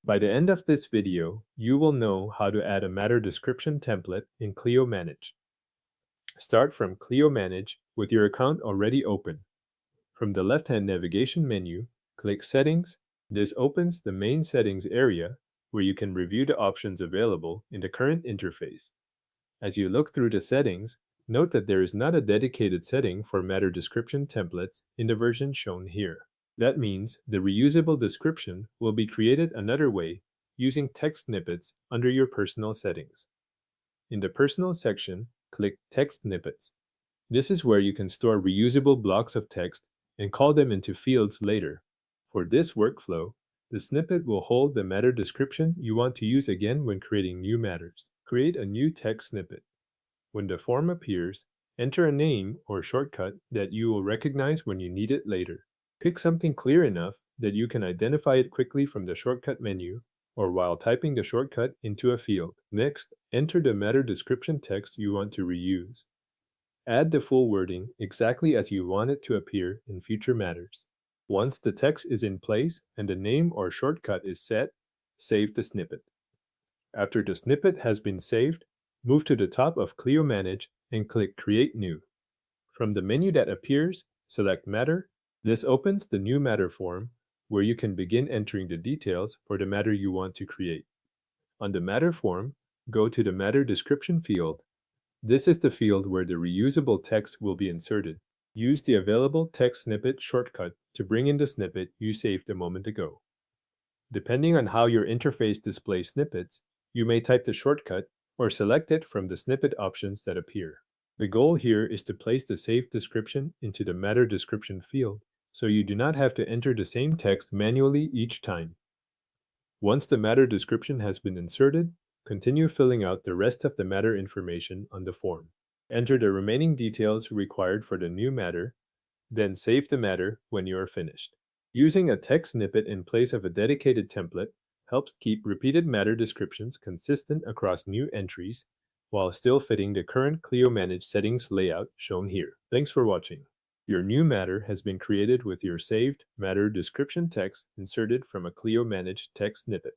By the end of this video, you will know how to add a matter description template in Clio Manage. Start from Clio Manage with your account already open. From the left-hand navigation menu, click Settings. This opens the main settings area where you can review the options available in the current interface. As you look through the settings, note that there is not a dedicated setting for matter description templates in the version shown here. That means the reusable description will be created another way using text snippets under your personal settings. In the personal section, click Text Snippets. This is where you can store reusable blocks of text and call them into fields later. For this workflow, the snippet will hold the matter description you want to use again when creating new matters. Create a new text snippet. When the form appears, enter a name or shortcut that you will recognize when you need it later. Pick something clear enough that you can identify it quickly from the shortcut menu or while typing the shortcut into a field. Next, enter the matter description text you want to reuse. Add the full wording exactly as you want it to appear in future matters. Once the text is in place and the name or shortcut is set, save the snippet. After the snippet has been saved, move to the top of Clio Manage and click Create New. From the menu that appears, select Matter. This opens the New Matter form, where you can begin entering the details for the matter you want to create. On the Matter form, go to the Matter Description field. This is the field where the reusable text will be inserted. Use the available text snippet shortcut to bring in the snippet you saved a moment ago. Depending on how your interface displays snippets, you may type the shortcut or select it from the snippet options that appear. The goal here is to place the saved description into the matter description field, so you do not have to enter the same text manually each time. Once the matter description has been inserted, continue filling out the rest of the matter information on the form. Enter the remaining details required for the new matter, then save the matter when you are finished. Using a text snippet in place of a dedicated template helps keep repeated matter descriptions consistent across new entries while still fitting the current Clio Manage settings layout shown here. Thanks for watching. Your new matter has been created with your saved matter description text inserted from a Clio Manage text snippet.